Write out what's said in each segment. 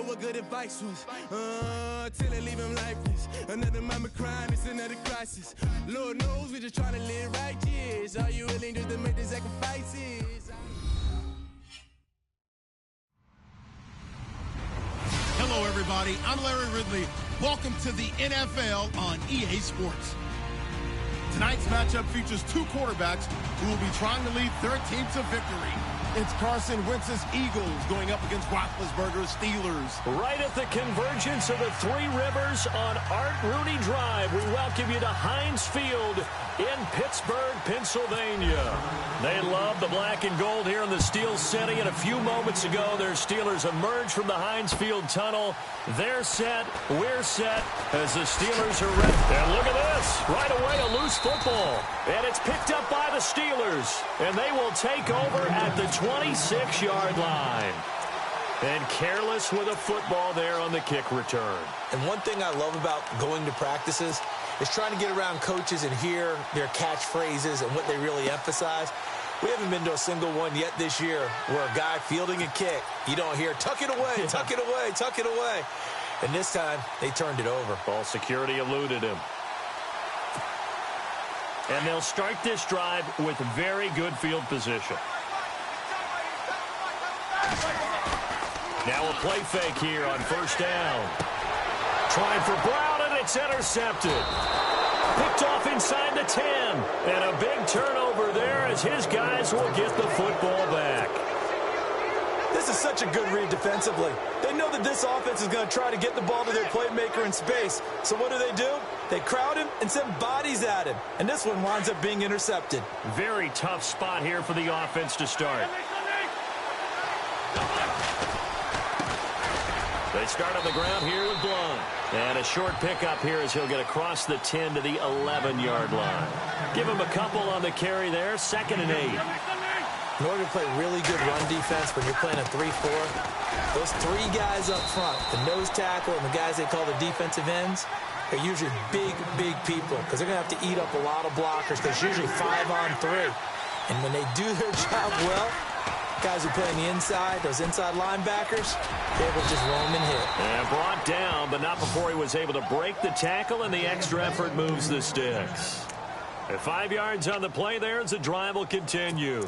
what good advice was. Till it leave him lifeless. Another mama crying, it's another crisis. Lord knows we just trying to live righteous. Are you willing just to make the sacrifices? Hello, everybody. I'm Larry Ridley. Welcome to the NFL on EA Sports. Tonight's matchup features two quarterbacks who will be trying to lead their team to victory. It's Carson Wentz's Eagles going up against Roethlisberger's Steelers. Right at the convergence of the Three Rivers on Art Rooney Drive, we welcome you to Heinz Field in Pittsburgh, Pennsylvania. They love the black and gold here in the Steel City, and a few moments ago, their Steelers emerged from the Heinz Field tunnel. They're set, we're set, as the Steelers are ready. And look at this, right away a loose football, and it's picked up by the Steelers, and they will take over at the 26-yard line. And careless with a football there on the kick return. And one thing I love about going to practices is trying to get around coaches and hear their catchphrases and what they really emphasize. We haven't been to a single one yet this year where a guy fielding a kick, you don't hear, tuck it away, tuck it away, tuck it away. And this time, they turned it over. Ball security eluded him. And they'll start this drive with very good field position. Now a play fake here on first down. Trying for Brown, and it's intercepted. Picked off inside the 10. And a big turnover there as his guys will get the football back. This is such a good read defensively. They know that this offense is going to try to get the ball to their playmaker in space. So what do? They crowd him and send bodies at him. And this one winds up being intercepted. Very tough spot here for the offense to start. They start on the ground here with Blunt. And a short pickup here as he'll get across the 10 to the 11-yard line. Give him a couple on the carry there, 2nd and 8. In order to play really good run defense when you're playing a 3-4, those three guys up front, the nose tackle and the guys they call the defensive ends, are usually big, big people because they're going to have to eat up a lot of blockers because it's usually 5-on-3. And when they do their job well, guys who play on the inside, those inside linebackers, they will just roam and hit. And brought down, but not before he was able to break the tackle, and the extra effort moves the sticks. At 5 yards on the play there as the drive will continue.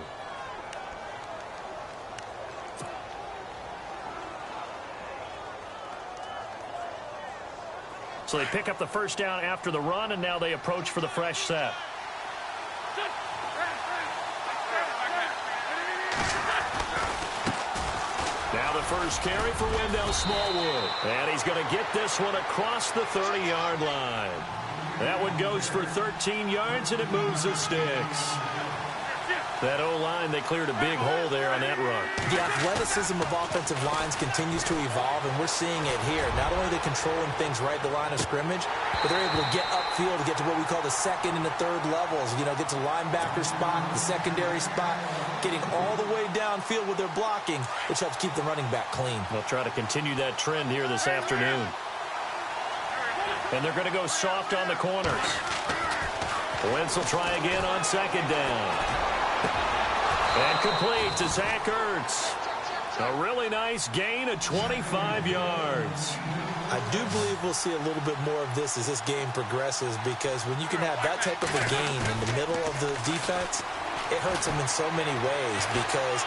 So they pick up the first down after the run, and now they approach for the fresh set. Now the first carry for Wendell Smallwood. And he's going to get this one across the 30-yard line. That one goes for 13 yards, and it moves the sticks. That O-line, they cleared a big hole there on that run. The athleticism of offensive lines continues to evolve, and we're seeing it here. Not only are they controlling things right at the line of scrimmage, but they're able to get upfield to get to what we call the second and the third levels. You know, get to the linebacker spot, the secondary spot, getting all the way downfield with their blocking, which helps keep the running back clean. They'll try to continue that trend here this afternoon. And they're going to go soft on the corners. Wentz will try again on 2nd down. And complete to Zach Ertz. A really nice gain of 25 yards. I do believe we'll see a little bit more of this as this game progresses, because when you can have that type of a gain in the middle of the defense, it hurts them in so many ways, because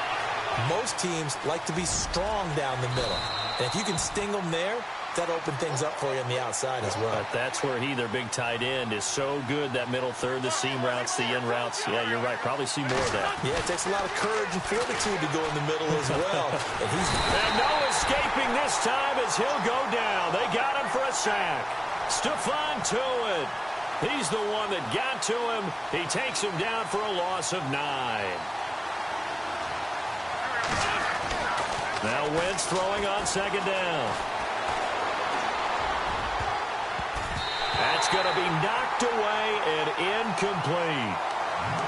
most teams like to be strong down the middle. And if you can sting them there, that'll open things up for you on the outside as well. But that's where their big tight end, is so good, that middle third, the seam routes, the in routes. Yeah, you're right. Probably see more of that. Yeah, it takes a lot of courage and fortitude to go in the middle as well. And no escaping this time as he'll go down. They got him for a sack. Stephon Tuitt. He's the one that got to him. He takes him down for a loss of 9. Now Wentz throwing on 2nd down. That's going to be knocked away and incomplete.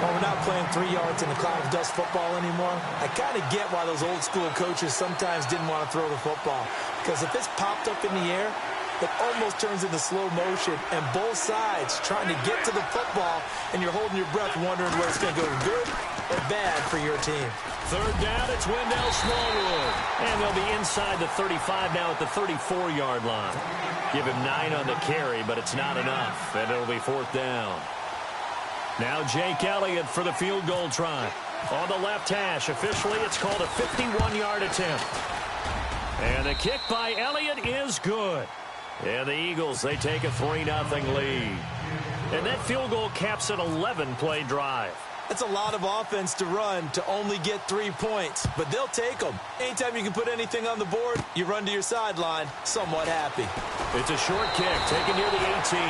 Well, we're not playing 3 yards in a cloud of dust football anymore. I kind of get why those old school coaches sometimes didn't want to throw the football. Because if it's popped up in the air, it almost turns into slow motion, and both sides trying to get to the football, and you're holding your breath wondering whether it's going to go good or bad for your team. Third down, it's Wendell Smallwood. And they'll be inside the 35 now at the 34-yard line. Give him 9 on the carry, but it's not enough. And it'll be fourth down. Now Jake Elliott for the field goal try. On the left hash, officially it's called a 51-yard attempt. And the kick by Elliott is good. And the Eagles, they take a 3-0 lead. And that field goal caps an 11-play drive. That's a lot of offense to run to only get 3 points, but they'll take them. Anytime you can put anything on the board, you run to your sideline somewhat happy. It's a short kick taken near the 18.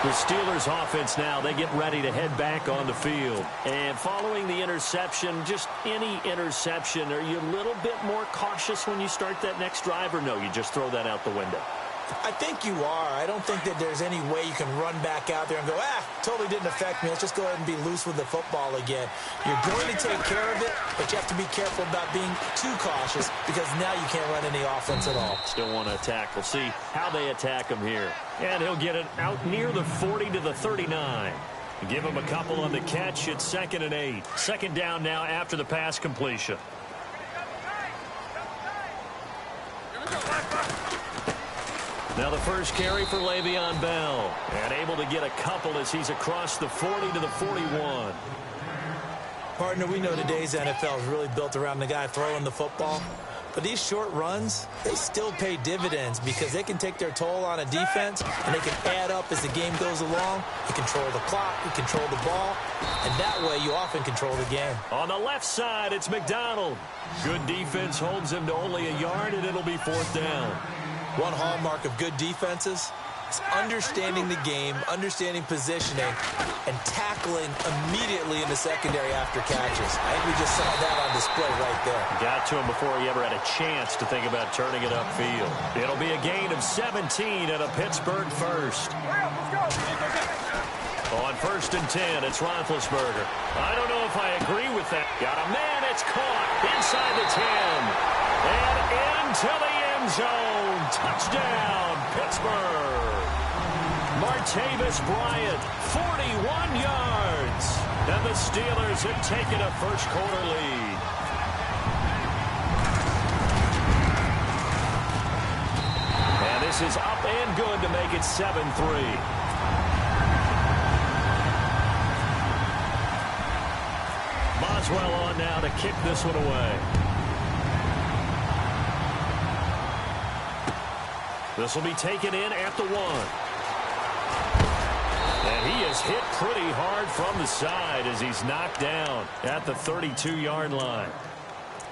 The Steelers offense now, they get ready to head back on the field. And following the interception, just any interception, are you a little bit more cautious when you start that next drive, or no, you just throw that out the window? I think you are. I don't think that there's any way you can run back out there and go, totally didn't affect me. Let's just go ahead and be loose with the football again. You're going to take care of it, but you have to be careful about being too cautious because now you can't run any offense at all. Still want to attack. We'll see how they attack him here. And he'll get it out near the 40 to the 39. Give him a couple on the catch. It's 2nd and 8. Second down now after the pass completion. Now the first carry for Le'Veon Bell. And able to get a couple as he's across the 40 to the 41. Partner, we know today's NFL is really built around the guy throwing the football. But these short runs, they still pay dividends because they can take their toll on a defense and they can add up as the game goes along. You control the clock, you control the ball, and that way you often control the game. On the left side, it's McDonald. Good defense holds him to only a yard, and it'll be fourth down. One hallmark of good defenses is understanding the game, understanding positioning, and tackling immediately in the secondary after catches. I think we just saw that on display right there. Got to him before he ever had a chance to think about turning it upfield. It'll be a gain of 17 and a Pittsburgh first. On 1st and 10, it's Roethlisberger. I don't know if I agree with that. Got a man, it's caught inside the 10. And into the end zone. Touchdown, Pittsburgh. Martavis Bryant, 41 yards. And the Steelers have taken a first-quarter lead. And this is up and good to make it 7-3. Boswell on now to kick this one away. This will be taken in at the 1. And he is hit pretty hard from the side as he's knocked down at the 32-yard line.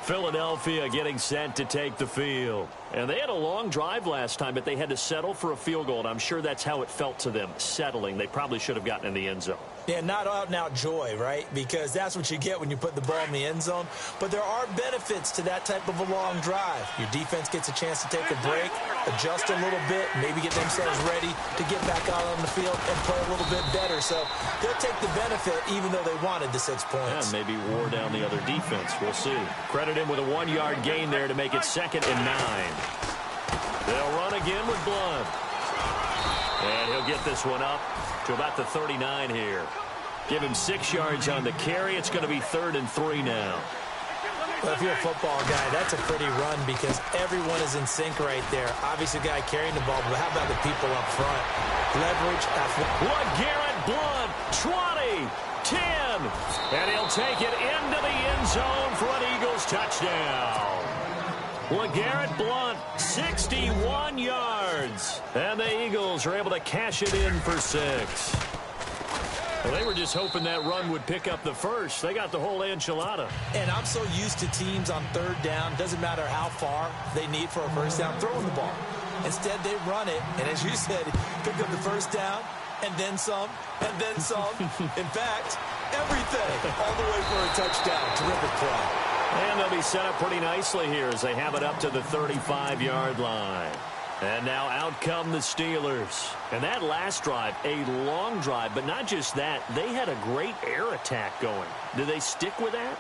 Philadelphia getting set to take the field. And they had a long drive last time, but they had to settle for a field goal. And I'm sure that's how it felt to them, settling. They probably should have gotten in the end zone. Yeah, not out-and-out joy, right? Because that's what you get when you put the ball in the end zone. But there are benefits to that type of a long drive. Your defense gets a chance to take a break, adjust a little bit, maybe get themselves ready to get back out on the field and play a little bit better. So they'll take the benefit even though they wanted the 6 points. Yeah, maybe wore down the other defense. We'll see. Credit him with a 1-yard gain there to make it 2nd and 9. They'll run again with Blunt. And he'll get this one up to about the 39 here. Give him 6 yards on the carry. It's going to be 3rd and 3 now. Well, if you're a football guy, that's a pretty run because everyone is in sync right there. Obviously, the guy carrying the ball, but how about the people up front? Leverage. LeGarrette Blunt, 20, 10, and he'll take it into the end zone for an Eagles touchdown. LeGarrette Blunt, 61 yards. And the Eagles are able to cash it in for 6. Well, they were just hoping that run would pick up the first. They got the whole enchilada. And I'm so used to teams on 3rd down, doesn't matter how far they need for a first down, throwing the ball. Instead, they run it, and as you said, pick up the first down, and then some, and then some. In fact, everything, all the way for a touchdown. Terrific play. And they'll be set up pretty nicely here as they have it up to the 35-yard line. And now out come the Steelers. And that last drive, a long drive, but not just that. They had a great air attack going. Do they stick with that?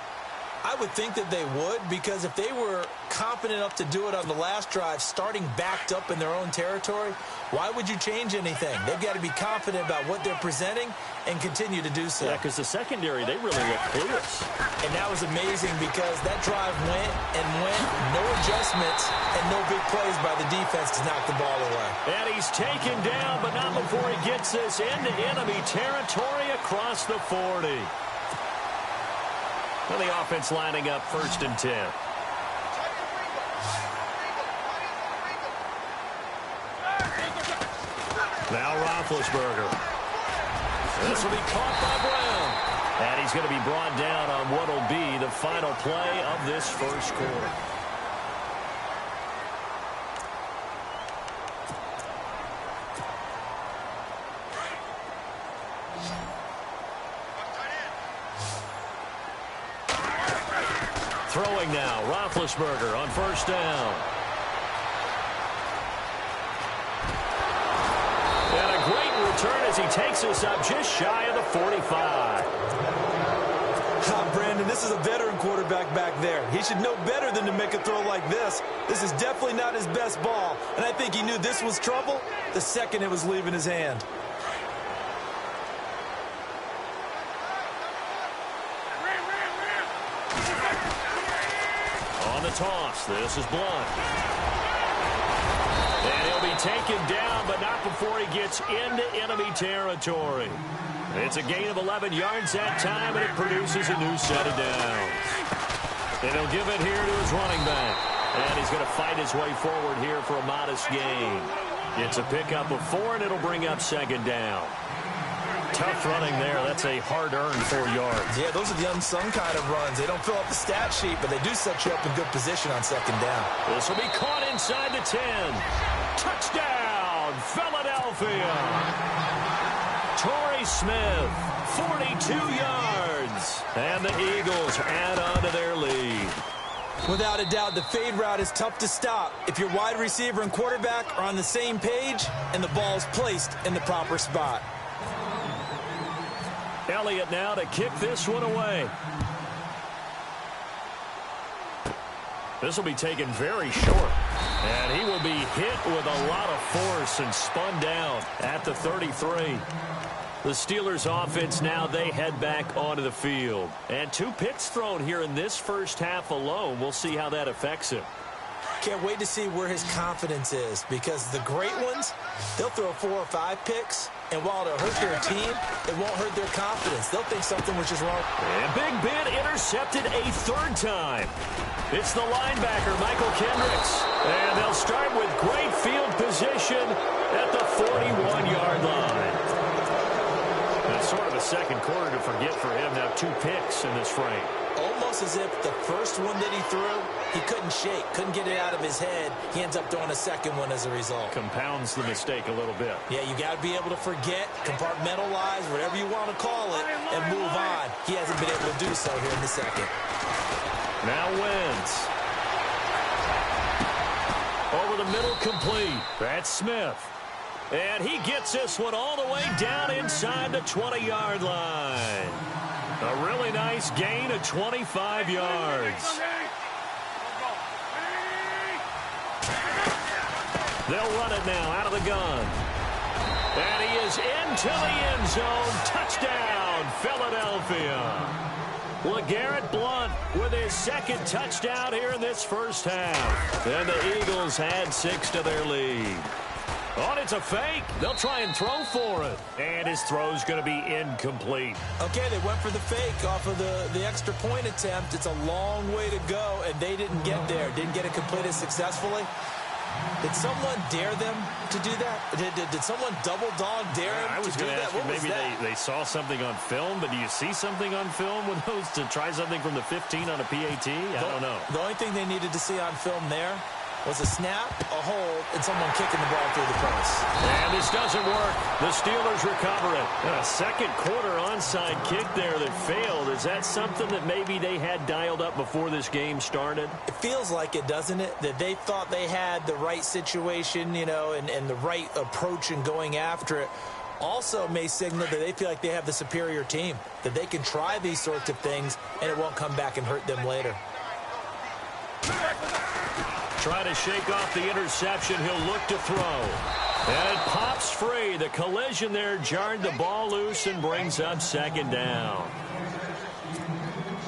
I would think that they would, because if they were confident enough to do it on the last drive, starting backed up in their own territory, why would you change anything? They've got to be confident about what they're presenting and continue to do so. Yeah, because the secondary, they really look clueless. And that was amazing because that drive went and went, no adjustments, and no big plays by the defense to knock the ball away. And he's taken down, but not before he gets this into enemy territory across the 40. Well, the offense lining up 1st and 10. Now Roethlisberger. This will be caught by Brown. And he's going to be brought down on what will be the final play of this first quarter. Throwing now, Roethlisberger on 1st down. And a great return as he takes us up just shy of the 45. Brandon, this is a veteran quarterback back there. He should know better than to make a throw like this. This is definitely not his best ball, and I think he knew this was trouble the second it was leaving his hand. Toss. This is Blunt. And he'll be taken down, but not before he gets into enemy territory. It's a gain of 11 yards that time, and it produces a new set of downs. And he'll give it here to his running back. And he's going to fight his way forward here for a modest gain. It's a pickup of 4, and it'll bring up 2nd down. Tough running there. That's a hard-earned 4 yards. Yeah, those are the unsung kind of runs. They don't fill up the stat sheet, but they do set you up in good position on 2nd down. This will be caught inside the 10. Touchdown, Philadelphia. Torrey Smith, 42 yards. And the Eagles add on to their lead. Without a doubt, the fade route is tough to stop if your wide receiver and quarterback are on the same page and the ball's placed in the proper spot. Elliott now to kick this one away. This will be taken very short. And he will be hit with a lot of force and spun down at the 33. The Steelers offense now, they head back onto the field. And 2 picks thrown here in this first half alone. We'll see how that affects him. Can't wait to see where his confidence is, because the great ones, they'll throw 4 or 5 picks, and while it'll hurt their team, it won't hurt their confidence. They'll think something was just wrong. And Big Ben intercepted a 3rd time. It's the linebacker, Michael Kendricks. And they'll start with great field position at the 41-yard line. It's sort of a second quarter to forget for him. Now 2 picks in this frame. Almost as if the first one that he threw, he couldn't shake, couldn't get it out of his head. He ends up throwing a second one as a result. Compounds the mistake a little bit. Yeah, you got to be able to forget, compartmentalize, whatever you want to call it, and move on. He hasn't been able to do so here in the second. Now Wentz. Over the middle, complete. That's Smith. And he gets this one all the way down inside the 20-yard line. A really nice gain of 25 yards. They'll run it now out of the gun. And he is into the end zone. Touchdown, Philadelphia. LeGarrette Blount with his 2nd touchdown here in this first half. And the Eagles add 6 to their lead. Oh, it's a fake. They'll try and throw for it. And his throw's going to be incomplete. Okay, they went for the fake off of the extra point attempt. It's a long way to go, and they didn't get there. Didn't get it completed successfully. Did someone dare them to do that? Did someone double dog dare them I was to do going to that? ask you, maybe they saw something on film, but do you see something on film with those to try something from the 15 on a PAT? I don't know. The only thing they needed to see on film there was a snap, a hold, and someone kicking the ball through the press. And this doesn't work. The Steelers recover it. And a second quarter onside kick there that failed. Is that something that maybe they had dialed up before this game started? It feels like it, doesn't it? That they thought they had the right situation, you know, and the right approach in going after it. Also may signal that they feel like they have the superior team, that they can try these sorts of things and it won't come back and hurt them later. Try to shake off the interception. He'll look to throw. And it pops free. The collision there jarred the ball loose and brings up second down.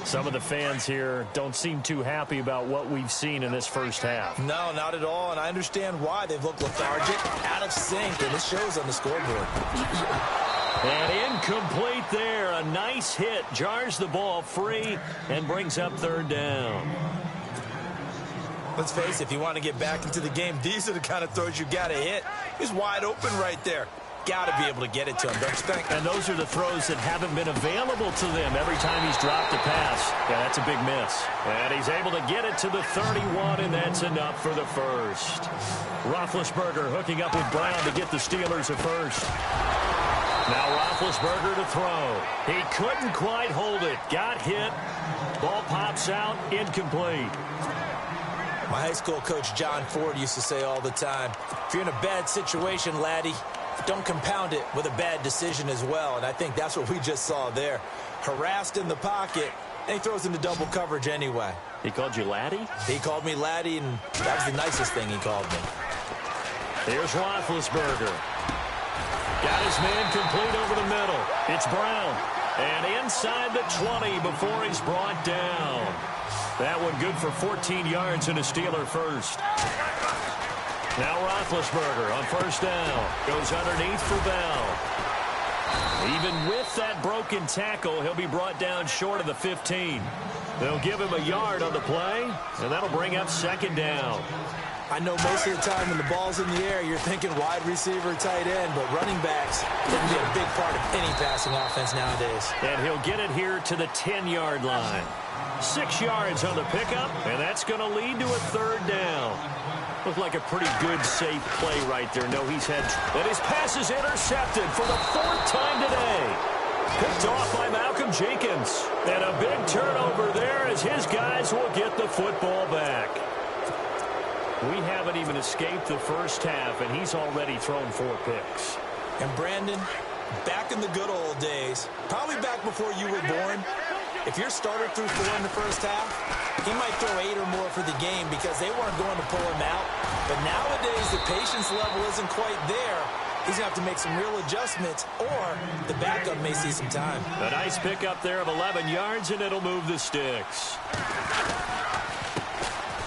Some of the fans here don't seem too happy about what we've seen in this first half. No, not at all, and I understand why. They've looked lethargic, out of sync, and it shows on the scoreboard. And incomplete there. A nice hit. Jars the ball free and brings up third down. Let's face it, if you want to get back into the game, these are the kind of throws you got to hit. He's wide open right there. Got to be able to get it to him, don't you think? And those are the throws that haven't been available to them every time he's dropped a pass. Yeah, that's a big miss. And he's able to get it to the 31, and that's enough for the first. Roethlisberger hooking up with Brown to get the Steelers a first. Now Roethlisberger to throw. He couldn't quite hold it. Got hit. Ball pops out. Incomplete. My high school coach John Ford used to say all the time, if you're in a bad situation, laddie, don't compound it with a bad decision as well. And I think that's what we just saw there. Harassed in the pocket, and he throws into double coverage anyway. He called you laddie? He called me laddie, and that was the nicest thing he called me. Here's Roethlisberger. Got his man complete over the middle. It's Brown. And inside the 20 before he's brought down. That one good for 14 yards and a Steeler first. Now Roethlisberger on first down. Goes underneath for Bell. Even with that broken tackle, he'll be brought down short of the 15. They'll give him a yard on the play, and that'll bring up second down. I know most of the time when the ball's in the air, you're thinking wide receiver, tight end, but running backs can be a big part of any passing offense nowadays. And he'll get it here to the 10-yard line. 6 yards on the pickup, and that's going to lead to a third down. Looked like a pretty good, safe play right there. No, he's had... And his pass is intercepted for the 4th time today. Picked off by Malcolm Jenkins. And a big turnover there as his guys will get the football back. We haven't even escaped the first half, and he's already thrown 4 picks. And Brandon, back in the good old days, probably back before you were born, if your starter threw 4 in the first half, he might throw 8 or more for the game because they weren't going to pull him out. But nowadays, the patience level isn't quite there. He's going to have to make some real adjustments, or the backup may see some time. A nice pickup there of 11 yards, and it'll move the sticks.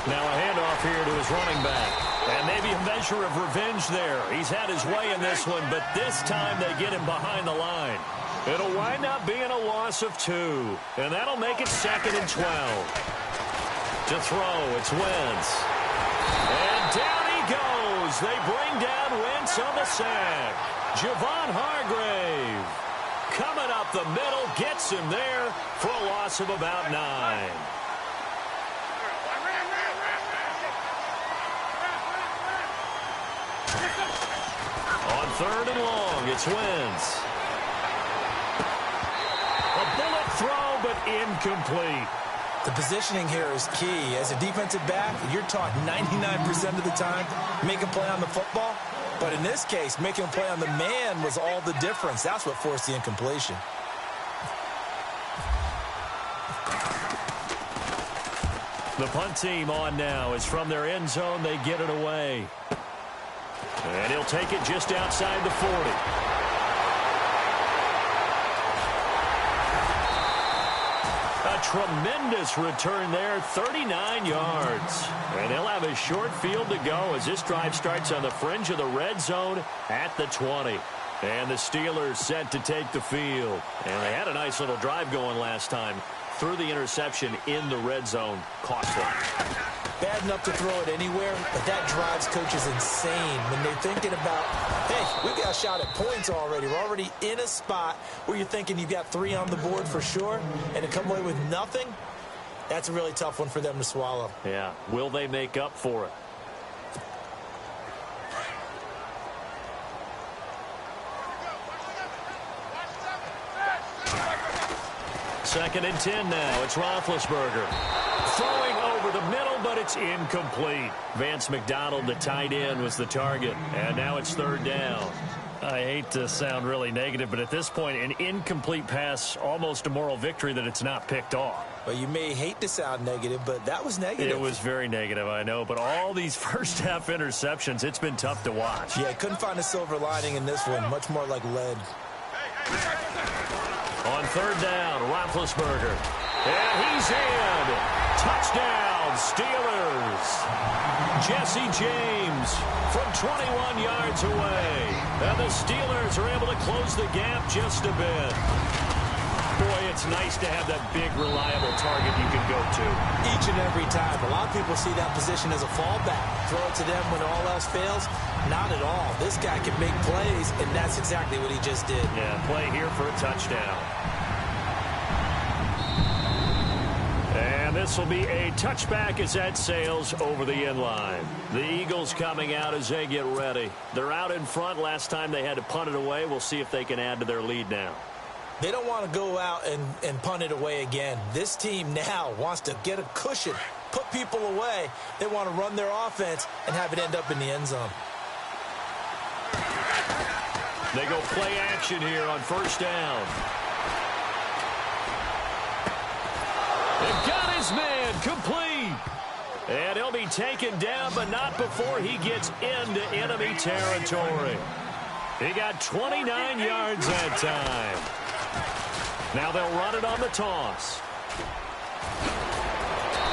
Now a handoff here to his running back. And maybe a measure of revenge there. He's had his way in this one, but this time they get him behind the line. It'll wind up being a loss of 2. And that'll make it 2nd and 12. To throw, it's Wentz. And down he goes. They bring down Wentz on the sack. Javon Hargrave coming up the middle, gets him there for a loss of about 9. On 3rd and long, it's Wentz. A bullet throw, but incomplete. The positioning here is key. As a defensive back, you're taught 99% of the time, make a play on the football. But in this case, making a play on the man was all the difference. That's what forced the incompletion. The punt team on now is from their end zone. They get it away. And he'll take it just outside the 40. A tremendous return there, 39 yards. And he'll have a short field to go as this drive starts on the fringe of the red zone at the 20. And the Steelers set to take the field. And they had a nice little drive going last time. Threw the interception in the red zone. Cost them. Bad enough to throw it anywhere, but that drives coaches insane when they're thinking about, hey, we've got a shot at points already. We're already in a spot where you're thinking you've got 3 on the board for sure, and to come away with nothing, that's a really tough one for them to swallow. Yeah. Will they make up for it? Second and 10 now. It's Roethlisberger. Throwing over the middle, but it's incomplete. Vance McDonald, the tight end, was the target. And now it's 3rd down. I hate to sound really negative, but at this point, an incomplete pass, almost a moral victory that it's not picked off. Well, you may hate to sound negative, but that was negative. It was very negative, I know. But all these first-half interceptions, it's been tough to watch. Yeah, couldn't find a silver lining in this one. Much more like lead. On third down, Roethlisberger. And he's in. Touchdown, Steelers. Jesse James from 21 yards away. And the Steelers are able to close the gap just a bit. Boy, it's nice to have that big, reliable target you can go to. Each and every time. A lot of people see that position as a fallback. Throw it to them when all else fails. Not at all. This guy can make plays, and that's exactly what he just did. Yeah, play here for a touchdown. And this will be a touchback as that sails over the end line. The Eagles coming out as they get ready. They're out in front. Last time they had to punt it away. We'll see if they can add to their lead now. They don't want to go out and punt it away again. This team now wants to get a cushion, put people away. They want to run their offense and have it end up in the end zone. They go play action here on first down. They've got his man complete. And he'll be taken down, but not before he gets into enemy territory. He got 29 yards that time. Now they'll run it on the toss.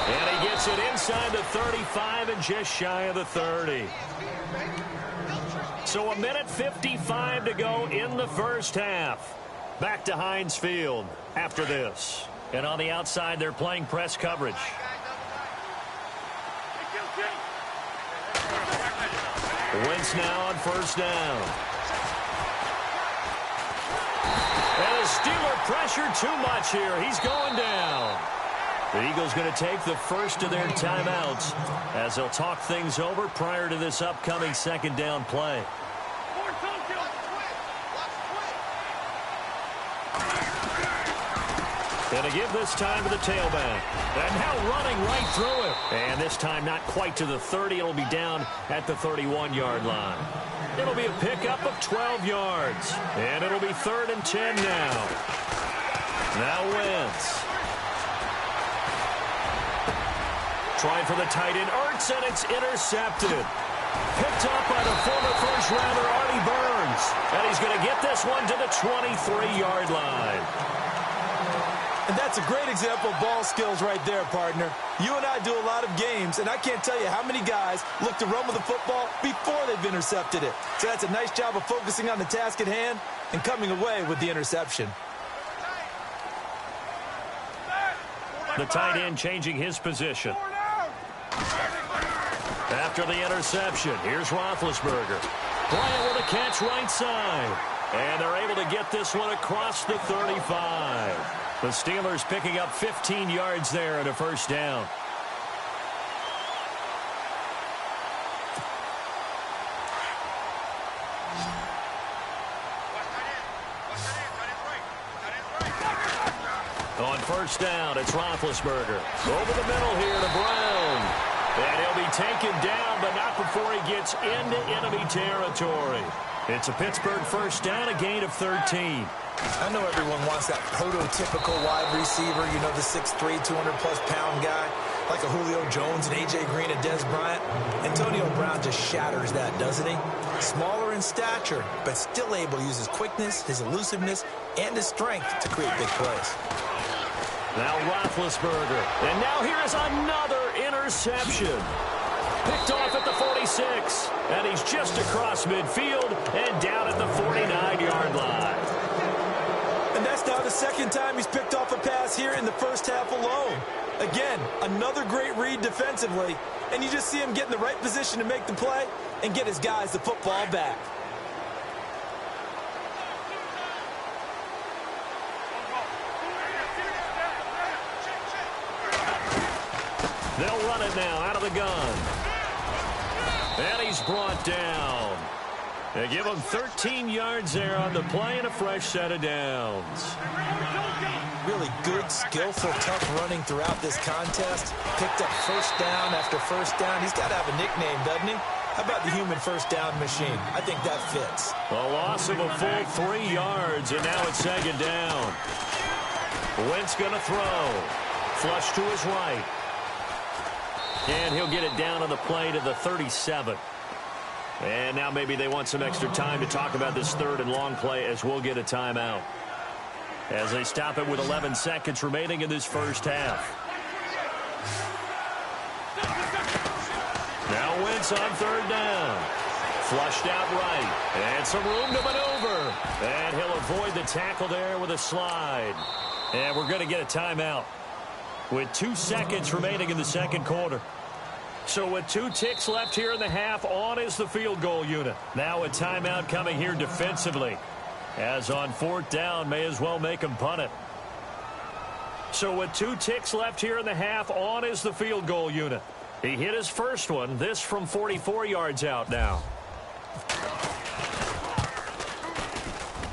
And he gets it inside the 35 and just shy of the 30. So a minute 55 to go in the first half. Back to Heinz Field after this. And on the outside, they're playing press coverage. Wentz now on first down. And the Steeler pressure too much here. He's going down. The Eagles going to take the first of their timeouts as they'll talk things over prior to this upcoming second down play. And to give this time to the tailback. And now running right through it. And this time not quite to the 30. It'll be down at the 31-yard line. It'll be a pickup of 12 yards. And it'll be 3rd and 10 now. Now Wentz. Trying for the tight end, Ertz, and it's intercepted. Picked up by the former first-rounder, Artie Burns. And he's going to get this one to the 23-yard line. And that's a great example of ball skills right there, partner. You and I do a lot of games, and I can't tell you how many guys look to run with the football before they've intercepted it. So that's a nice job of focusing on the task at hand and coming away with the interception. The tight end changing his position. After the interception, here's Roethlisberger. Bryant with a catch right side. And they're able to get this one across the 35. The Steelers picking up 15 yards there at a first down. On first down, it's Roethlisberger. Over the middle here to Brown. And he'll be taken down, but not before he gets into enemy territory. It's a Pittsburgh first down, a gain of 13. I know everyone wants that prototypical wide receiver, you know, the 6'3", 200-plus pound guy, like a Julio Jones and A.J. Green and Des Bryant. Antonio Brown just shatters that, doesn't he? Smaller in stature, but still able to use his quickness, his elusiveness, and his strength to create big plays. Now Roethlisberger. And now here is another interception. Picked off at the 46. And he's just across midfield and down at the 49-yard line. And that's now the second time he's picked off a pass here in the first half alone. Again, another great read defensively. And you just see him get in the right position to make the play and get his guys the football back. They'll run it now out of the gun. And he's brought down. They give him 13 yards there on the play and a fresh set of downs. Really good, skillful, tough running throughout this contest. Picked up first down after first down. He's got to have a nickname, doesn't he? How about the human first down machine? I think that fits. A loss of a full 3 yards, and now it's second down. Wentz going to throw. Flush to his right. And he'll get it down on the play to the 37. And now maybe they want some extra time to talk about this 3rd and long play as we'll get a timeout. As they stop it with 11 seconds remaining in this first half. Now Wentz on 3rd down. Flushed out right. And some room to maneuver. And he'll avoid the tackle there with a slide. And we're going to get a timeout with 2 seconds remaining in the second quarter. So with 2 ticks left here in the half, on is the field goal unit. Now a timeout coming here defensively. As on 4th down, may as well make him punt it. So with 2 ticks left here in the half, on is the field goal unit. He hit his first one, this from 44 yards out now.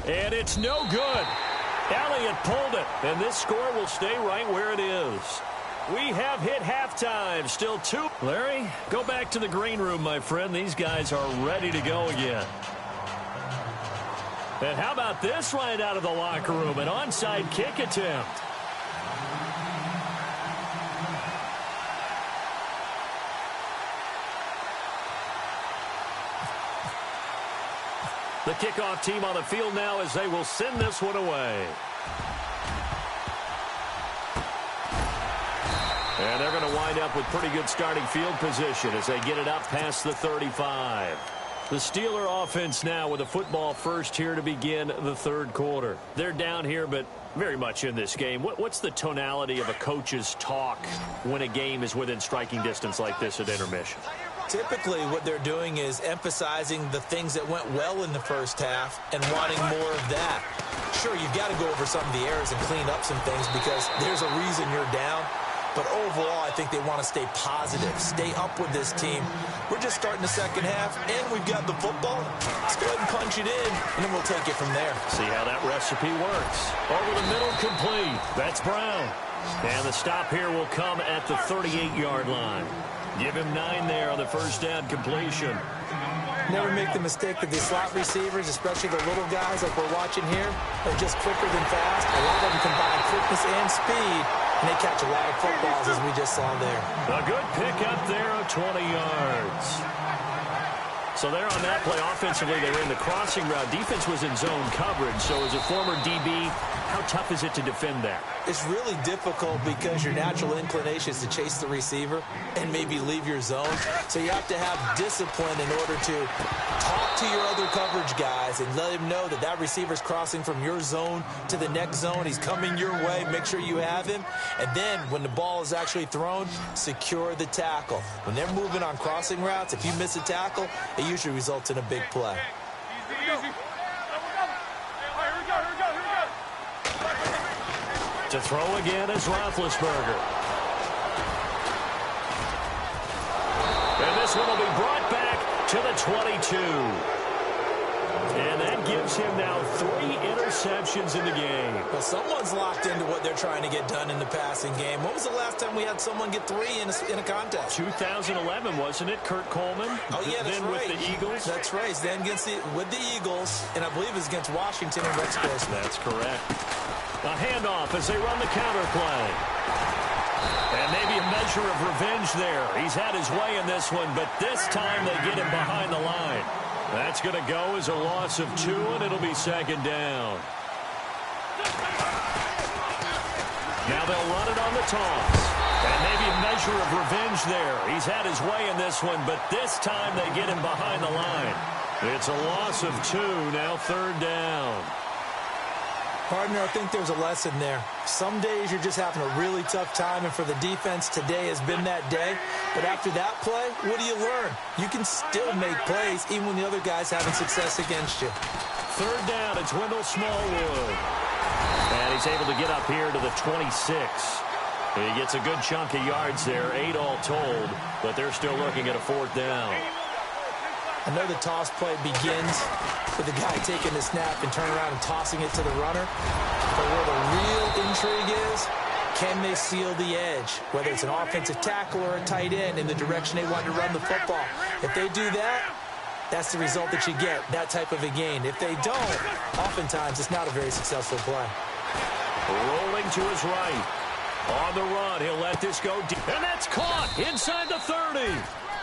And it's no good. Elliott pulled it, and this score will stay right where it is. We have hit halftime. Still 2. Larry, go back to the green room, my friend. These guys are ready to go again. And how about this right out of the locker room? An onside kick attempt. The kickoff team on the field now as they will send this one away. And they're going to wind up with pretty good starting field position as they get it up past the 35. The Steeler offense now with a football first here to begin the 3rd quarter. They're down here, but very much in this game. What's the tonality of a coach's talk when a game is within striking distance like this at intermission? Typically, what they're doing is emphasizing the things that went well in the first half and wanting more of that. Sure, you've got to go over some of the errors and clean up some things because there's a reason you're down. But overall, I think they want to stay positive, stay up with this team. We're just starting the second half, and we've got the football. Let's go ahead and punch it in, and then we'll take it from there. See how that recipe works. Over the middle, complete. That's Brown. And the stop here will come at the 38-yard line. Give him 9 there on the first down completion. Never make the mistake that the slot receivers, especially the little guys like we're watching here, are just quicker than fast. A lot of them combine quickness and speed, and they catch a lot of footballs, as we just saw there. A good pick up there of 20 yards. So there on that play, offensively, they were in the crossing route. Defense was in zone coverage. So as a former DB, how tough is it to defend that? It's really difficult because your natural inclination is to chase the receiver and maybe leave your zone. So you have to have discipline in order to talk to your other coverage guys and let him know that that receiver's crossing from your zone to the next zone. He's coming your way. Make sure you have him. And then when the ball is actually thrown, secure the tackle. When they're moving on crossing routes, if you miss a tackle, it usually results in a big play. To throw again is Roethlisberger. And this one will be brought back to the 22. And that gives him now 3 interceptions in the game. Well, someone's locked into what they're trying to get done in the passing game. When was the last time we had someone get 3 in a contest? 2011, wasn't it? Kurt Coleman. Oh, yeah, that's then right. With the Eagles. That's right. Then with the Eagles, and I believe it was against Washington and Rex Grossman. That's correct. A handoff as they run the counter play. And maybe a measure of revenge there. He's had his way in this one, but this time they get him behind the line. That's going to go as a loss of 2, and it'll be second down. Now they'll run it on the toss. And maybe a measure of revenge there. He's had his way in this one, but this time they get him behind the line. It's a loss of 2, now third down. Partner, I think there's a lesson there. Some days you're just having a really tough time, and for the defense, today has been that day. But after that play, what do you learn? You can still make plays even when the other guy's having success against you. Third down, it's Wendell Smallwood. And he's able to get up here to the 26. He gets a good chunk of yards there, 8 all told, but they're still looking at a 4th down. I know the toss play begins with the guy taking the snap and turning around and tossing it to the runner. But where the real intrigue is, can they seal the edge, whether it's an offensive tackle or a tight end, in the direction they want to run the football? If they do that, that's the result that you get, that type of a gain. If they don't, oftentimes it's not a very successful play. Rolling to his right. On the run, he'll let this go deep. And that's caught inside the 30.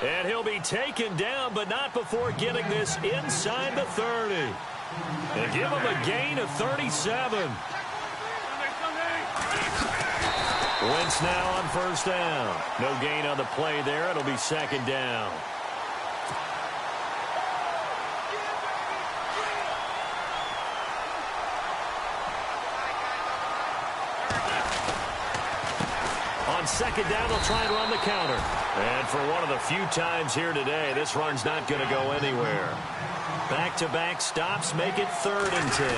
And he'll be taken down, but not before getting this inside the 30. They give him a gain of 37. Wentz now on first down. No gain on the play there. It'll be second down. On second down, they'll try and run the counter. And for one of the few times here today, this run's not going to go anywhere. Back-to-back stops make it 3rd and 10.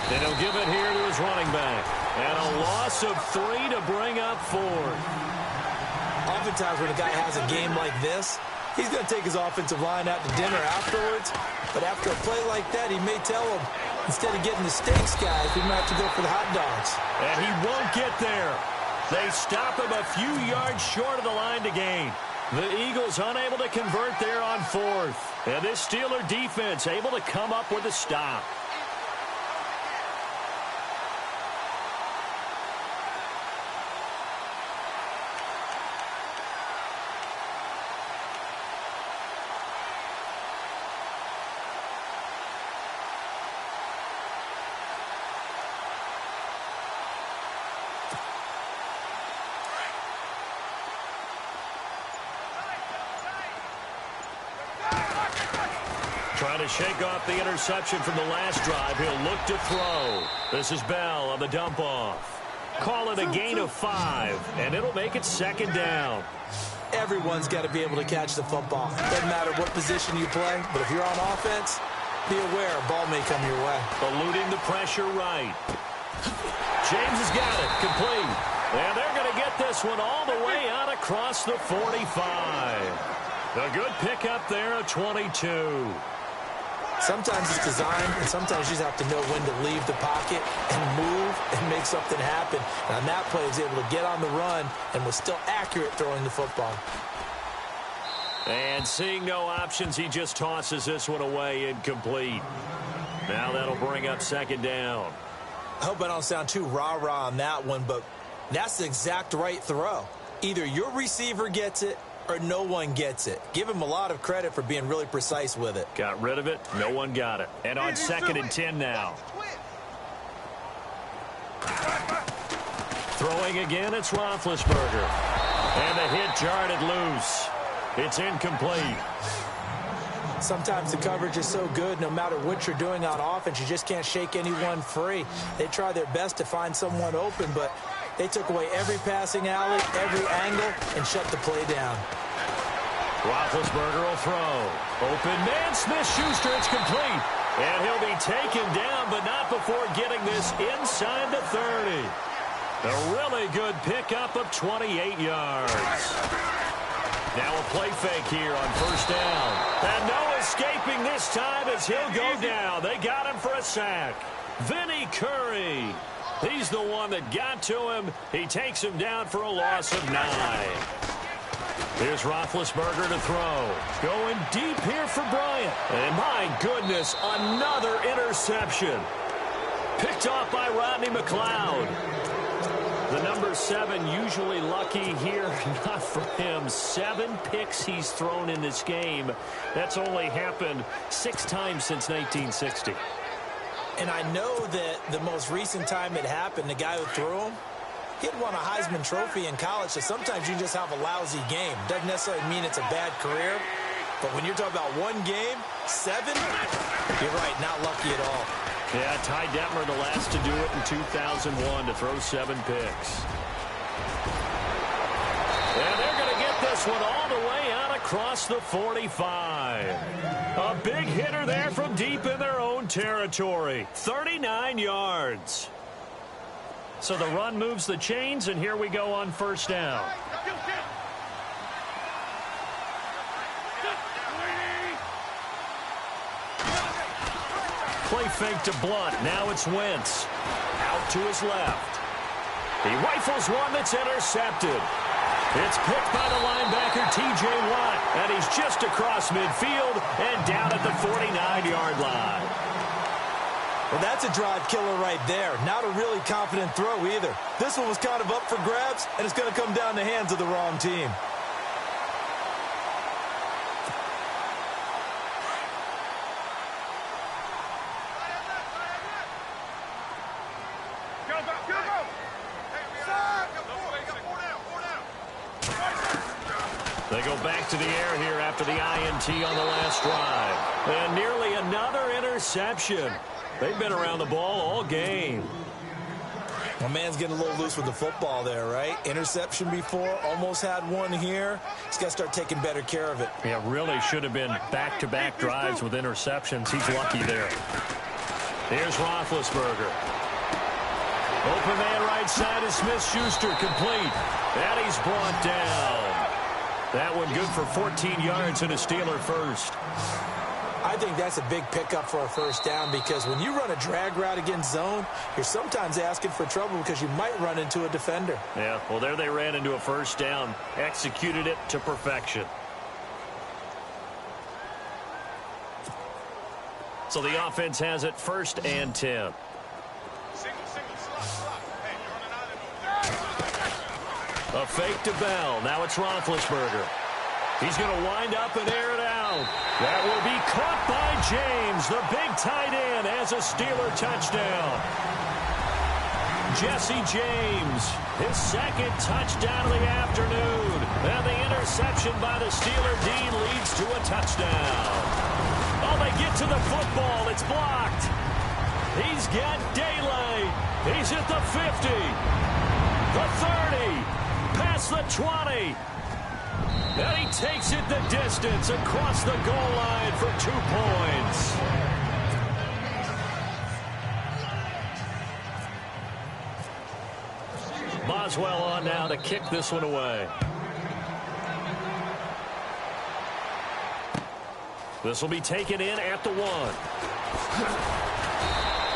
Then he'll give it here to his running back. And a loss of 3 to bring up 4th. Oftentimes when a guy has a game like this, he's going to take his offensive line out to dinner afterwards. But after a play like that, he may tell him, instead of getting the steaks, guys, we might have to go for the hot dogs. And he won't get there. They stop him a few yards short of the line to gain. The Eagles unable to convert there on 4th. And this Steeler defense able to come up with a stop. Trying to shake off the interception from the last drive. He'll look to throw. This is Bell on the dump off. Call it a gain of 5, and it'll make it second down. Everyone's got to be able to catch the football. Doesn't matter what position you play, but if you're on offense, be aware a ball may come your way. Eluding the pressure right. James has got it. Complete. And they're going to get this one all the way out across the 45. A good pickup there at 22. Sometimes it's designed, and sometimes you just have to know when to leave the pocket and move and make something happen. And on that play, he was able to get on the run and was still accurate throwing the football. And seeing no options, he just tosses this one away incomplete. Now that'll bring up second down. I hope I don't sound too rah-rah on that one, but that's the exact right throw. Either your receiver gets it or no one gets it. Give him a lot of credit for being really precise with it. Got rid of it. No one got it. And on second and 10 now. Throwing again, it's Roethlisberger. And the hit jarred it loose. It's incomplete. Sometimes the coverage is so good, no matter what you're doing on offense, you just can't shake anyone free. They try their best to find someone open, but they took away every passing alley, every angle, and shut the play down. Roethlisberger will throw. Open man, Smith-Schuster, it's complete. And he'll be taken down, but not before getting this inside the 30. A really good pickup of 28 yards. Now a play fake here on first down. And no escaping this time as he'll go down. They got him for a sack. Vinny Curry. He's the one that got to him. He takes him down for a loss of 9. Here's Roethlisberger to throw. Going deep here for Bryant. And my goodness, another interception. Picked off by Rodney McLeod. The number 7 usually lucky here. Not for him. 7 picks he's thrown in this game. That's only happened 6 times since 1960. And I know that the most recent time it happened, the guy who threw him, he had won a Heisman Trophy in college, so sometimes you just have a lousy game. Doesn't necessarily mean it's a bad career, but when you're talking about one game, 7, you're right, not lucky at all. Yeah, Ty Detmer the last to do it in 2001 to throw 7 picks. And they're going to get this one all the way out across the 45. A big hitter there from deep in their own territory. 39 yards. So the run moves the chains, and here we go on first down. Play fake to Blunt. Now it's Wentz. Out to his left. He rifles one that's intercepted. It's picked by the linebacker, T.J. Watt, and he's just across midfield and down at the 49-yard line. Well, that's a drive killer right there. Not a really confident throw either. This one was kind of up for grabs, and it's going to come down the hands of the wrong team. They go back to the air here after the INT on the last drive. And nearly another interception. They've been around the ball all game. My man's getting a little loose with the football there, right? Interception before, almost had one here. He's got to start taking better care of it. Yeah, really should have been back-to-back drives with interceptions. He's lucky there. Here's Roethlisberger. Open man right side is Smith-Schuster, complete. And he's brought down. That one good for 14 yards and a Steeler first. I think that's a big pickup for a first down because when you run a drag route against zone, you're sometimes asking for trouble because you might run into a defender. Yeah, well, there they ran into a first down, executed it to perfection. So the offense has it 1st and 10. A fake to Bell. Now it's Roethlisberger. He's going to wind up and air it out. That will be caught by James. The big tight end has a Steeler touchdown. Jesse James, his 2nd touchdown of the afternoon. And the interception by the Steeler Dean leads to a touchdown. Oh, they get to the football. It's blocked. He's got daylight. He's at the 50. The 30. Past the 20. And he takes it the distance across the goal line for 2 points. Boswell on now to kick this one away. This will be taken in at the 1.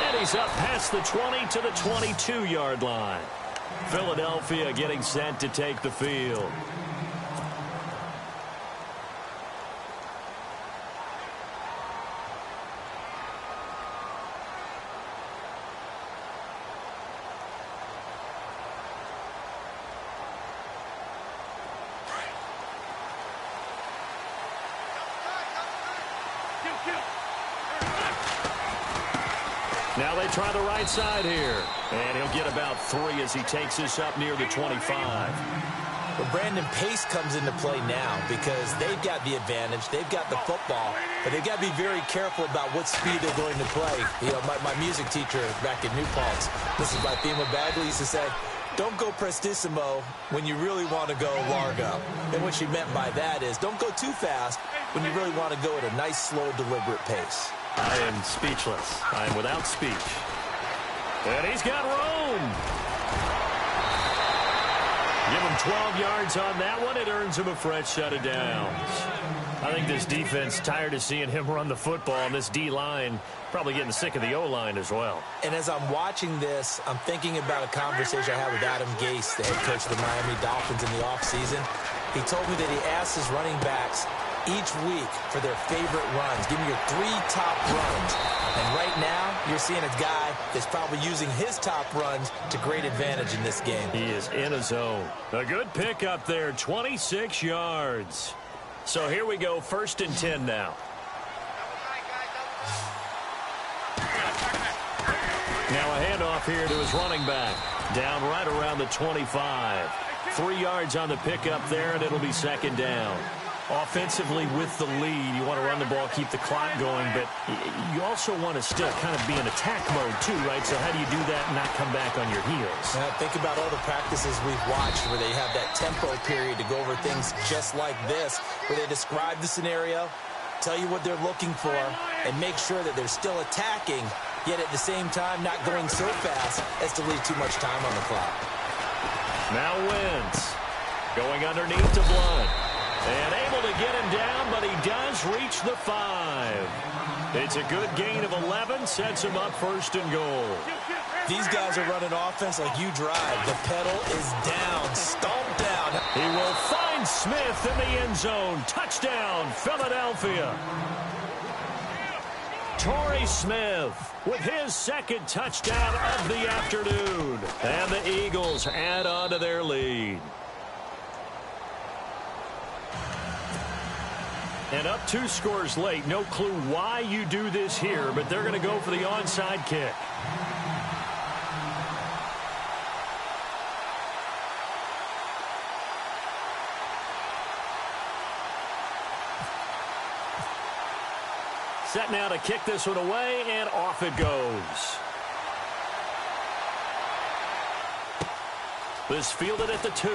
And he's up past the 20 to the 22-yard line. Philadelphia getting set to take the field. Now they try the right side here. And he'll get about 3 as he takes this up near the 25. But Brandon, pace comes into play now because they've got the advantage. They've got the football. But they've got to be very careful about what speed they're going to play. You know, my music teacher back in New Paltz, this is by Thema Bagley, used to say, don't go prestissimo when you really want to go largo. And what she meant by that is don't go too fast when you really want to go at a nice, slow, deliberate pace. I am speechless. I am without speech. And he's got room. Give him 12 yards on that one. It earns him a fresh set of downs. I think this defense tired of seeing him run the football, and this D-line probably getting sick of the O-line as well. And as I'm watching this, I'm thinking about a conversation I had with Adam Gase, the head coach of the Miami Dolphins in the offseason. He told me that he asked his running backs each week for their favorite runs. Give me your 3 top runs. And right now, you're seeing a guy that's probably using his top runs to great advantage in this game. He is in a zone. A good pick up there, 26 yards. So here we go, 1st and 10 now. Now a handoff here to his running back. Down right around the 25. 3 yards on the pickup there, and it'll be 2nd down. Offensively with the lead, you want to run the ball, keep the clock going, but you also want to still kind of be in attack mode too, right? So how do you do that and not come back on your heels? Now, think about all the practices we've watched where they have that tempo period to go over things just like this, where they describe the scenario, tell you what they're looking for, and make sure that they're still attacking, yet at the same time not going so fast as to leave too much time on the clock. Now Wentz going underneath to Blunt. And able to get him down, but he does reach the 5. It's a good gain of 11, sets him up 1st and goal. These guys are running offense like you drive. The pedal is down, stomped down. He will find Smith in the end zone. Touchdown, Philadelphia. Torrey Smith with his second touchdown of the afternoon. And the Eagles add on to their lead. And up 2 scores late. No clue why you do this here, but they're going to go for the onside kick. Set now to kick this one away, and off it goes. This fielded at the 2.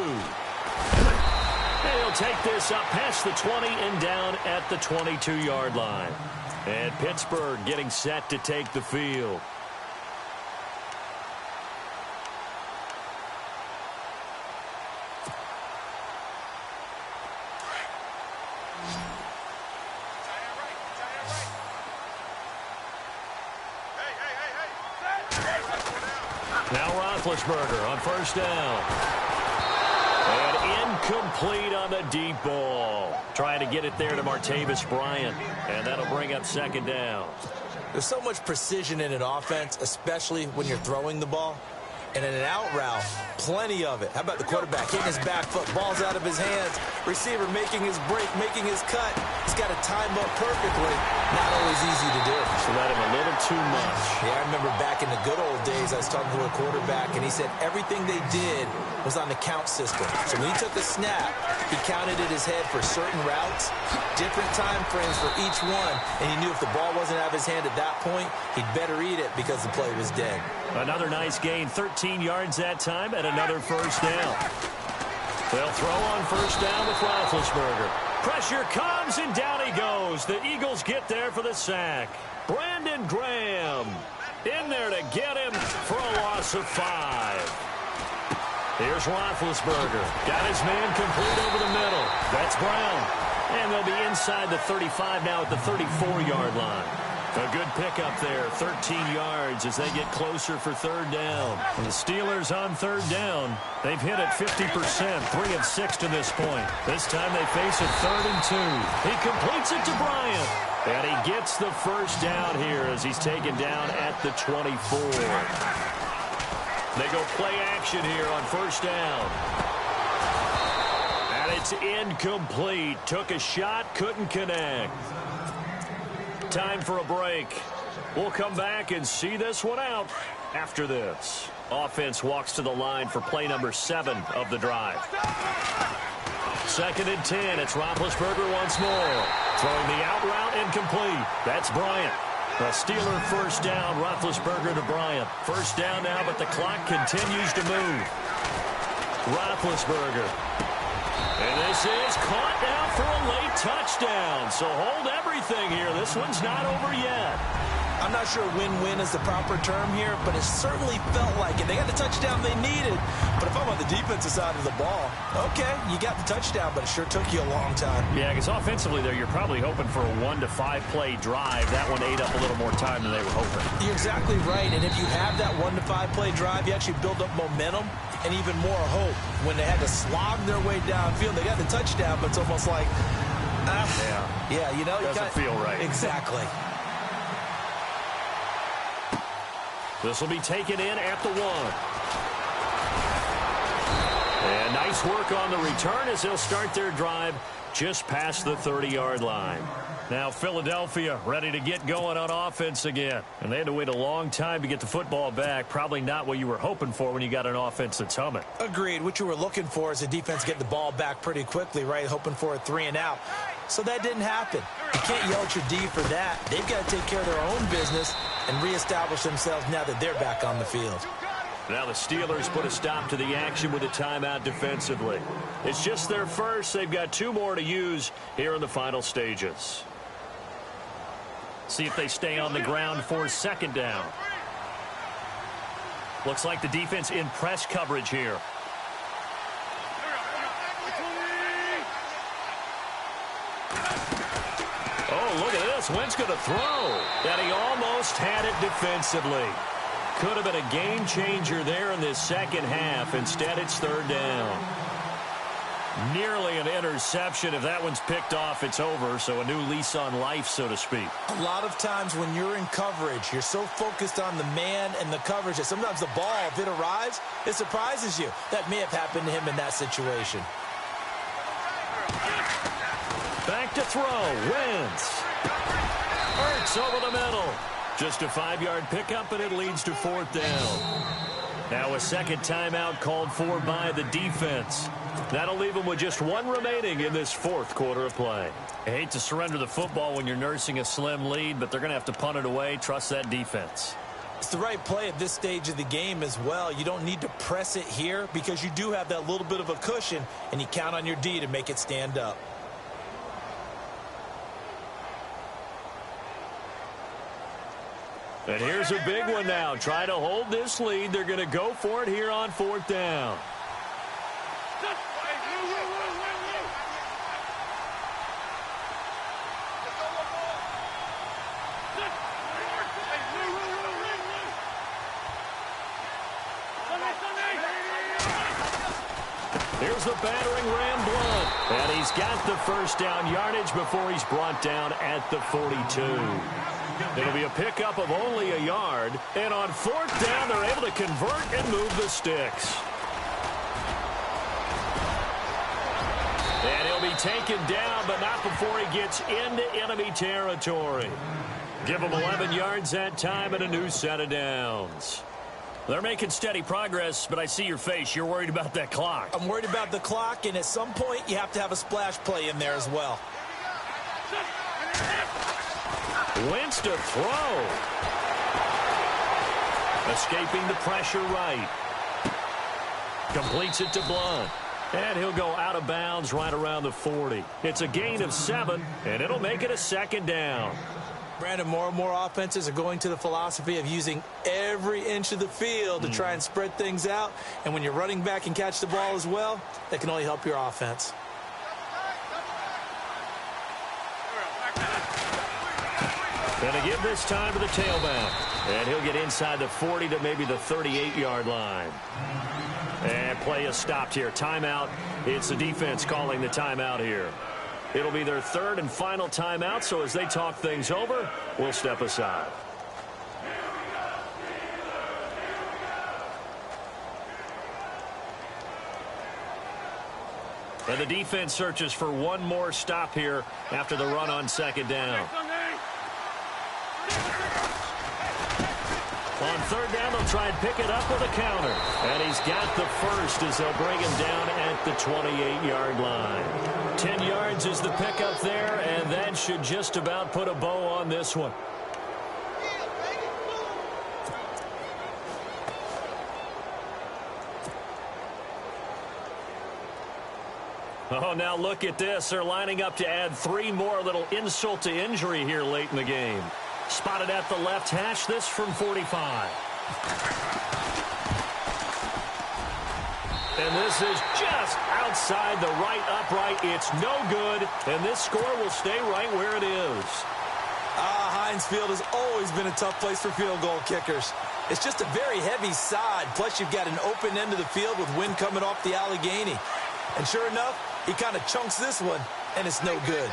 And he'll take this up past the 20 and down at the 22-yard line. And Pittsburgh getting set to take the field. Now Roethlisberger on first down. And incomplete on the deep ball. Trying to get it there to Martavis Bryant. And that'll bring up second down. There's so much precision in an offense, especially when you're throwing the ball. And in an out route, plenty of it. How about the quarterback hitting his back foot, ball's out of his hands, receiver making his break, making his cut. He's got to time up perfectly. Not always easy to do. So let him a little too much. Yeah, I remember back in the good old days, I was talking to a quarterback, and he said everything they did was on the count system. So when he took the snap, he counted in his head for certain routes, different time frames for each one, and he knew if the ball wasn't out of his hand at that point, he'd better eat it because the play was dead. Another nice gain, 13 yards that time, and another first down. They'll throw on first down with Roethlisberger. Pressure comes, and down he goes. The Eagles get there for the sack. Brandon Graham in there to get him for a loss of 5. Here's Roethlisberger. Got his man complete over the middle. That's Brown. And they'll be inside the 35 now at the 34-yard line. A good pickup there, 13 yards as they get closer for third down. And the Steelers on third down, they've hit it 50%, 3 of 6 to this point. This time they face it 3rd and 2. He completes it to Bryant. And he gets the first down here as he's taken down at the 24. They go play action here on first down. And it's incomplete. Took a shot, couldn't connect. Time for a break. We'll come back and see this one out after this. Offense walks to the line for play number 7 of the drive. 2nd and 10. It's Roethlisberger once more. Throwing the out route incomplete. That's Bryant. A Steeler first down. Roethlisberger to Bryant. First down now, but the clock continues to move. Roethlisberger. And this is caught now for a late touchdown. So hold everything here. This one's not over yet. I'm not sure win-win is the proper term here, but it certainly felt like it. They got the touchdown they needed. But if I'm on the defensive side of the ball, okay, you got the touchdown, but it sure took you a long time. Yeah, because offensively there, you're probably hoping for a 1 to 5 play drive. That one ate up a little more time than they were hoping. You're exactly right. And if you have that 1 to 5 play drive, you actually build up momentum and even more hope. When they had to slog their way downfield, they got the touchdown, but it's almost like, yeah, you know, doesn't feel right. Exactly. This will be taken in at the 1. And nice work on the return as they'll start their drive just past the 30-yard line. Now Philadelphia ready to get going on offense again. And they had to wait a long time to get the football back. Probably not what you were hoping for when you got an offense that's humming. Agreed. What you were looking for is the defense get the ball back pretty quickly, right? Hoping for a 3 and out. So that didn't happen. You can't yell at your D for that. They've got to take care of their own business and reestablish themselves now that they're back on the field. Now the Steelers put a stop to the action with a timeout defensively. It's just their first. They've got 2 more to use here in the final stages. See if they stay on the ground for second down. Looks like the defense in press coverage here. Oh, look at this. Wentz going to throw. And he almost had it defensively. could have been a game changer there in this second half. Instead, it's third down. Nearly an interception. If that one's picked off, it's over. So a new lease on life, so to speak. A lot of times when you're in coverage, you're so focused on the man and the coverage that sometimes the ball, if it arrives, it surprises you. That may have happened to him in that situation. Back to throw. Wentz. Hurts over the middle. Just a 5-yard pickup, and it leads to fourth down. Now a second timeout called for by the defense. That'll leave them with just one remaining in this fourth quarter of play. I hate to surrender the football when you're nursing a slim lead, but they're going to have to punt it away. Trust that defense. It's the right play at this stage of the game as well. You don't need to press it here because you do have that little bit of a cushion, and you count on your D to make it stand up. And here's a big one now. Try to hold this lead. They're going to go for it here on fourth down. Here's the battering ram Blunt. And he's got the first down yardage before he's brought down at the 42. It'll be a pickup of only a yard. And on fourth down, they're able to convert and move the sticks. And he'll be taken down, but not before he gets into enemy territory. Give him 11 yards that time and a new set of downs. They're making steady progress, but I see your face. You're worried about that clock. I'm worried about the clock, and at some point, you have to have a splash play in there as well. Wentz to throw. Escaping the pressure right. Completes it to Blunt. And he'll go out of bounds right around the 40. It's a gain of 7, and it'll make it a second down. Brandon, more and more offenses are going to the philosophy of using every inch of the field to try and spread things out. And when you're running back and catch the ball as well, that can only help your offense. And to give this time to the tailback. And he'll get inside the 40 to maybe the 38-yard line. And play is stopped here. Timeout. It's the defense calling the timeout here. It'll be their third and final timeout, so as they talk things over, we'll step aside. And the defense searches for one more stop here after the run on second down. On third down, they'll try and pick it up with a counter. And he's got the first as they'll bring him down at the 28-yard line. 10 yards is the pickup there, and that should just about put a bow on this one. Oh, now look at this. They're lining up to add 3 more. Little insult to injury here late in the game. Spotted at the left hash, this from 45. And this is just outside the right upright. It's no good, and this score will stay right where it is. Heinz Field has always been a tough place for field goal kickers. It's just a very heavy side, plus you've got an open end of the field with wind coming off the Allegheny. And sure enough, he kind of chunks this one, and it's no good.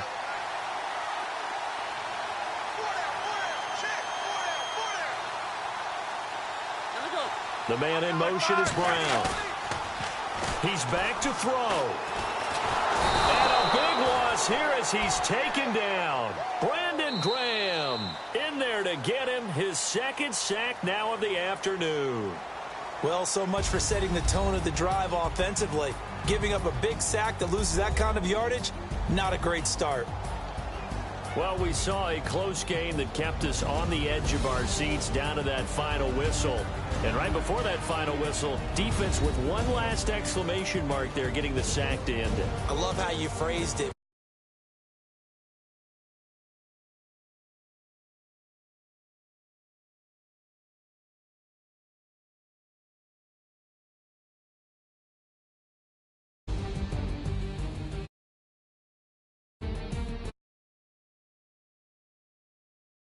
The man in motion is Brown. He's back to throw. And a big loss here as he's taken down. Brandon Graham in there to get him his second sack now of the afternoon. Well, so much for setting the tone of the drive offensively. Giving up a big sack that loses that kind of yardage, not a great start. Well, we saw a close game that kept us on the edge of our seats down to that final whistle. And right before that final whistle, defense with one last exclamation mark there, getting the sack to end it. I love how you phrased it.